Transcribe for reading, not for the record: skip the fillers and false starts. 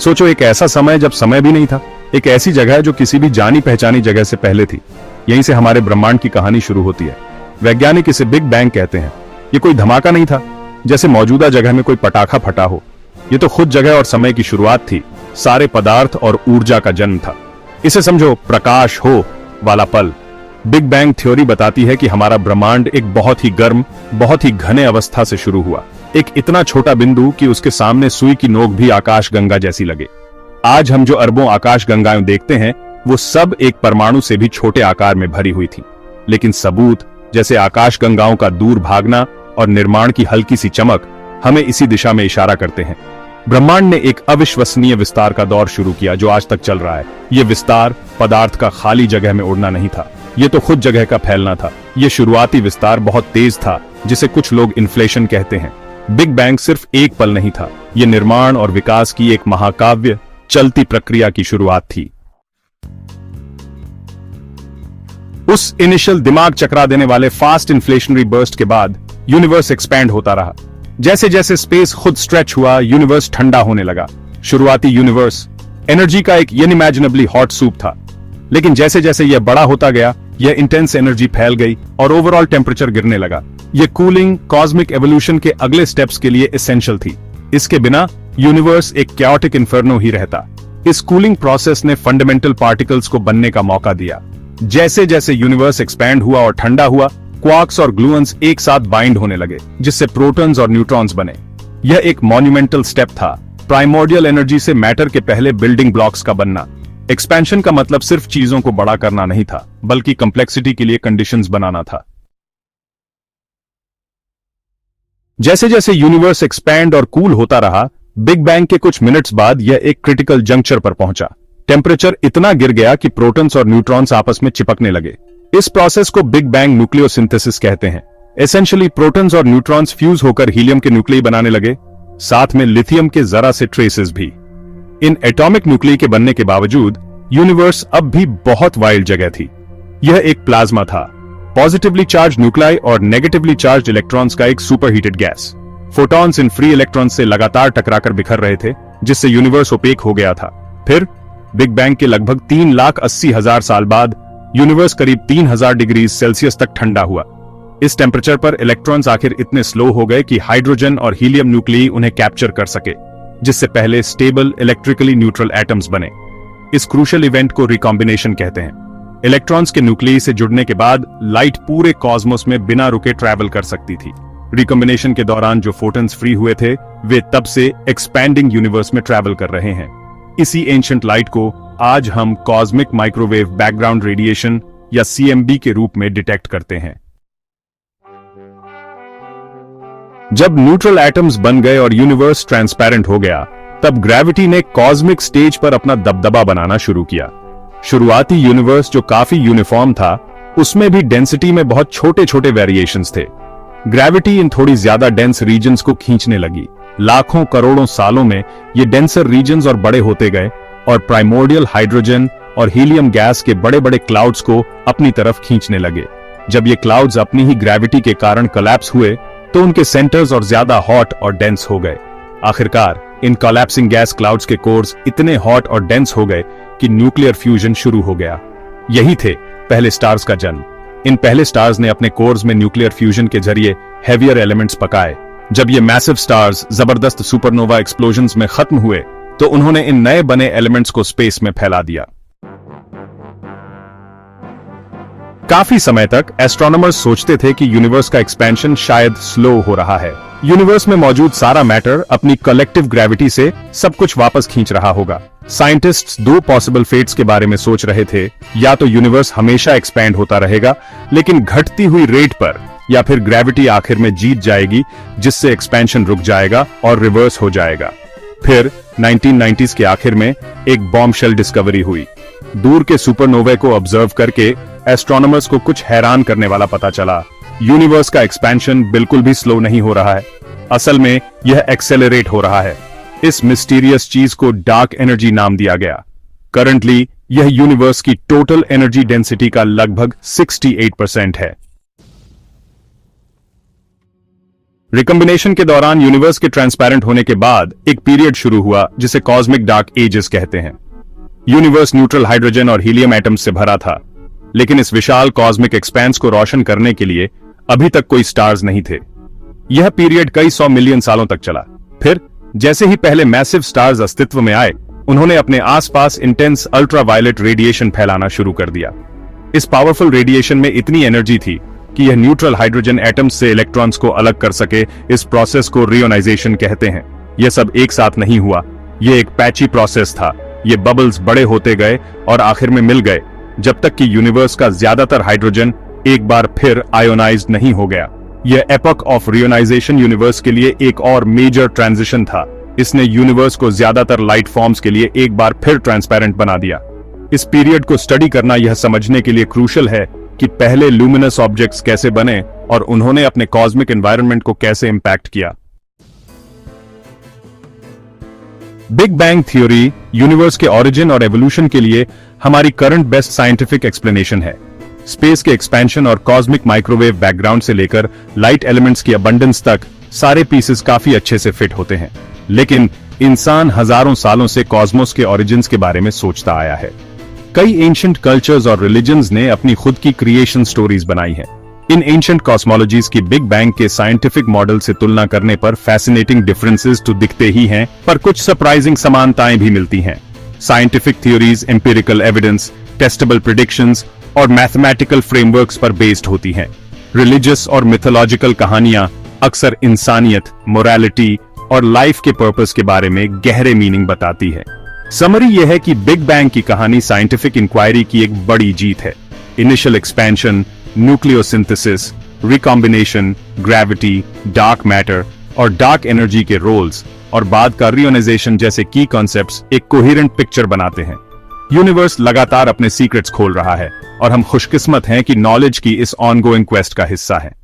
सोचो, एक ऐसा समय जब समय भी नहीं था, एक ऐसी जगह जो किसी भी जानी पहचानी जगह से पहले थी। यहीं से हमारे ब्रह्मांड की कहानी शुरू होती है। वैज्ञानिक इसे बिग बैंग कहते हैं। ये कोई धमाका नहीं था, जैसे मौजूदा जगह में कोई पटाखा फटा हो। ये तो खुद जगह और समय की शुरुआत थी, सारे पदार्थ और ऊर्जा का जन्म था। इसे समझो प्रकाश हो वाला पल। बिग बैंग थ्योरी बताती है कि हमारा ब्रह्मांड एक बहुत ही गर्म, बहुत ही घने अवस्था से शुरू हुआ। एक इतना छोटा बिंदु कि उसके सामने सुई की नोक भी आकाश गंगा जैसी लगे। आज हम जो अरबों आकाश गंगाएं देखते हैं, वो सब एक परमाणु से भी छोटे आकार में भरी हुई थी। लेकिन सबूत जैसे आकाश गंगाओं का दूर भागना और निर्माण की हल्की सी चमक हमें इसी दिशा में इशारा करते हैं। ब्रह्मांड ने एक अविश्वसनीय विस्तार का दौर शुरू किया जो आज तक चल रहा है। यह विस्तार पदार्थ का खाली जगह में उड़ना नहीं था, यह तो खुद जगह का फैलना था। यह शुरुआती विस्तार बहुत तेज था, जिसे कुछ लोग इन्फ्लेशन कहते हैं। बिग बैंग सिर्फ एक पल नहीं था, यह निर्माण और विकास की एक महाकाव्य चलती प्रक्रिया की शुरुआत थी। उस इनिशियल दिमाग चकरा देने वाले फास्ट इन्फ्लेशनरी बर्स्ट के बाद यूनिवर्स एक्सपैंड होता रहा। जैसे जैसे स्पेस खुद स्ट्रेच हुआ, यूनिवर्स ठंडा होने लगा। शुरुआती यूनिवर्स एनर्जी का एक अनइमेजिनेबली हॉट सूप था, लेकिन जैसे जैसे यह बड़ा होता गया, यह इंटेंस एनर्जी फैल गई और ओवरऑल टेम्परेचर गिरने लगा। यह कूलिंग कॉस्मिक एवोल्यूशन के अगले स्टेप्स के लिए एसेंशियल थी। इसके बिना यूनिवर्स एक कैओटिक इन्फर्नो ही रहता। इस कूलिंग प्रोसेस ने फंडामेंटल पार्टिकल्स को बनने का मौका दिया। जैसे जैसे यूनिवर्स एक्सपैंड हुआ और ठंडा हुआ, क्वार्क्स और ग्लूअन्स एक साथ बाइंड होने लगे, जिससे प्रोटॉन्स और न्यूट्रॉन्स बने। यह एक मॉन्यूमेंटल स्टेप था, प्राइमोर्डियल एनर्जी से मैटर के पहले बिल्डिंग ब्लॉक्स का बनना। एक्सपेंशन का मतलब सिर्फ चीजों को बड़ा करना नहीं था, बल्कि कंप्लेक्सिटी के लिए कंडीशंस बनाना था। जैसे जैसे यूनिवर्स एक्सपैंड और कूल होता रहा, बिग बैंग के कुछ मिनट्स बाद यह एक क्रिटिकल जंक्चर पर पहुंचा। टेम्परेचर इतना गिर गया कि प्रोटॉन्स और न्यूट्रॉन्स आपस में चिपकने लगे। इस प्रोसेस को बिग बैंग न्यूक्लियोसिंथेसिस कहते हैं। एसेंशियली प्रोटॉन्स और न्यूट्रॉन्स फ्यूज होकर हीलियम के न्यूक्लियई बनाने लगे, साथ में लिथियम के जरा से ट्रेसेस भी। इन एटॉमिक न्यूक्लियई के बनने के बावजूद यूनिवर्स अब भी बहुत वाइल्ड जगह थी। यह एक प्लाज्मा था, पॉजिटिवली चार्ज न्यूक्लियाई और नेगेटिवली चार्ज इलेक्ट्रॉन्स का एक superheated gas. Photons in free electrons से लगातार टकराकर बिखर रहे थे, जिससे यूनिवर्स ओपेक हो गया था। फिर बिग बैंग के लगभग 3,80,000 साल बाद यूनिवर्स करीब 3000 डिग्री सेल्सियस तक ठंडा हुआ। इस टेम्परेचर पर इलेक्ट्रॉन्स आखिर इतने स्लो हो गए कि हाइड्रोजन और हीलियम न्यूक्लियई उन्हें कैप्चर कर सके, जिससे पहले स्टेबल इलेक्ट्रिकली न्यूट्रल एटम्स बने। इस क्रूशियल इवेंट को रिकॉम्बिनेशन कहते हैं। इलेक्ट्रॉन्स के न्यूक्लियई से जुड़ने के बाद लाइट पूरे कॉस्मोस में बिना रुके ट्रैवल कर सकती थी। रिकॉम्बिनेशन के दौरान जो फोटॉन्स फ्री हुए थे, वे तब से एक्सपैंडिंग यूनिवर्स में ट्रैवल कर रहे हैं। इसी एंशिएंट लाइट को आज हम कॉस्मिक माइक्रोवेव बैकग्राउंड रेडिएशन या CMB के रूप में डिटेक्ट करते हैं। जब न्यूट्रल एटम्स बन गए और यूनिवर्स ट्रांसपेरेंट हो गया, तब ग्रेविटी ने कॉस्मिक स्टेज पर अपना दबदबा बनाना शुरू किया। शुरुआती यूनिवर्स जो काफी यूनिफॉर्म था, उसमें भी डेंसिटी में बहुत छोटे छोटे वेरिएशंस थे। ग्रेविटी इन थोड़ी ज्यादा डेंस रीजन्स को खींचने लगी। लाखों करोड़ों सालों में ये डेंसर रीजन्स और बड़े होते गए और प्राइमोर्डियल हाइड्रोजन और हीलियम गैस के बड़े बड़े क्लाउड्स को अपनी तरफ खींचने लगे। जब ये क्लाउड्स अपनी ही ग्रेविटी के कारण कोलैप्स हुए, तो उनके सेंटर्स और ज्यादा हॉट और डेंस हो गए। आखिरकार इन कोलैप्सिंग गैस क्लाउड्स के कोर्स इतने हॉट और डेंस हो गए कि न्यूक्लियर फ्यूजन शुरू हो गया। यही थे पहले स्टार्स का जन्म। इन पहले स्टार्स ने अपने कोर्स में न्यूक्लियर फ्यूजन के जरिए हेवियर एलिमेंट्स पकाए। जब ये मैसिव स्टार्स जबरदस्त सुपरनोवा एक्सप्लोजन्स में खत्म हुए, तो उन्होंने इन नए बने एलिमेंट्स को स्पेस में फैला दिया। काफी समय तक एस्ट्रोनॉमर्स सोचते थे कि यूनिवर्स का एक्सपेंशन शायद स्लो हो रहा है। यूनिवर्स में मौजूद सारा मैटर अपनी कलेक्टिव ग्रेविटी से सब कुछ वापस खींच रहा होगा। साइंटिस्ट्स दो पॉसिबल फेट्स के बारे में सोच रहे थे, या तो यूनिवर्स हमेशा एक्सपैंड होता रहेगा लेकिन घटती हुई रेट पर, या फिर ग्रेविटी आखिर में जीत जाएगी, जिससे एक्सपेंशन रुक जाएगा और रिवर्स हो जाएगा। फिर 1990s के आखिर में एक बॉम्बशेल डिस्कवरी हुई। दूर के सुपरनोवा को ऑब्जर्व करके एस्ट्रोनॉमर्स को कुछ हैरान करने वाला पता चला। यूनिवर्स का एक्सपेंशन बिल्कुल भी स्लो नहीं हो रहा है, असल में यह एक्सेलरेट हो रहा है। इस मिस्टीरियस चीज को डार्क एनर्जी नाम दिया गया। करंटली यह यूनिवर्स की टोटल एनर्जी डेंसिटी का लगभग 68% है। रिकॉम्बिनेशन के दौरान यूनिवर्स के ट्रांसपेरेंट होने के बाद एक पीरियड शुरू हुआ जिसे कॉस्मिक डार्क एजेस कहते हैं। यूनिवर्स न्यूट्रल हाइड्रोजन और हीलियम एटम्स से भरा था, लेकिन इस विशाल कॉस्मिक एक्सपेंस को रोशन करने के लिए अभी तक कोई स्टार्स नहीं थे। यह पीरियड कई 100 मिलियन सालों तक चला। फिर जैसे ही पहले मैसिव स्टार्स अस्तित्व में आए, उन्होंने अपने आसपास इंटेंस अल्ट्रावायलेट रेडिएशन फैलाना शुरू कर दिया। इस पावरफुल रेडिएशन में इतनी एनर्जी थी कि यह न्यूट्रल हाइड्रोजन एटम्स से इलेक्ट्रॉन्स को अलग कर सके। इस प्रोसेस को रियोनाइजेशन कहते हैं। यह सब एक साथ नहीं हुआ, यह एक पैची प्रोसेस था। ये बबल्स बड़े होते गए और आखिर में मिल गए, जब तक कि यूनिवर्स का ज्यादातर हाइड्रोजन एक बार फिर आयोनाइज्ड नहीं हो गया। यह एपॉक ऑफ रियोनाइजेशन यूनिवर्स के लिए एक और मेजर ट्रांजिशन था। इसने यूनिवर्स को ज्यादातर लाइट फॉर्म्स के लिए एक बार फिर ट्रांसपेरेंट बना दिया। इस पीरियड को स्टडी करना यह समझने के लिए क्रूशियल है कि पहले लुमिनस ऑब्जेक्ट्स कैसे बने और उन्होंने अपने कॉस्मिक एनवायरनमेंट को कैसे इंपैक्ट किया। बिग बैंग थ्योरी यूनिवर्स के ओरिजिन और एवोल्यूशन के लिए हमारी करंट बेस्ट साइंटिफिक एक्सप्लेनेशन है। स्पेस के एक्सपेंशन और कॉस्मिक माइक्रोवेव बैकग्राउंड से लेकर लाइट एलिमेंट्स की अबंडेंस तक सारे पीसेस काफी अच्छे से फिट होते हैं। लेकिन इंसान हजारों सालों से कॉस्मोस के ओरिजिन्स के बारे में सोचता आया है। कई एंशिएंट कल्चर्स और रिलीजन्स ने अपनी खुद की क्रिएशन स्टोरीज बनाई हैं। इन एंशिएंट कॉस्मोलॉजीज की बिग बैंग के साइंटिफिक मॉडल से तुलना करने पर फैसिनेटिंग डिफरेंसेस तो दिखते ही हैं, पर कुछ सरप्राइजिंग समानताएं भी मिलती हैं। Scientific theories empirical evidence, testable predictions और मैथमेटिकल फ्रेमवर्क्स पर बेस्ड होती हैं। रिलीजियस और मिथोलॉजिकल कहानियां अक्सर इंसानियत, मोरालिटी और लाइफ के पर्पस के बारे में गहरे मीनिंग बताती है। समरी यह है कि बिग बैंग की कहानी साइंटिफिक इंक्वायरी की एक बड़ी जीत है। Initial expansion, nucleosynthesis, recombination, gravity, dark matter और डार्क एनर्जी के रोल्स और बाद का रियोनाइजेशन जैसे की कॉन्सेप्ट्स एक कोहेरेंट पिक्चर बनाते हैं। यूनिवर्स लगातार अपने सीक्रेट्स खोल रहा है और हम खुशकिस्मत हैं कि नॉलेज की इस ऑनगोइंग क्वेस्ट का हिस्सा है।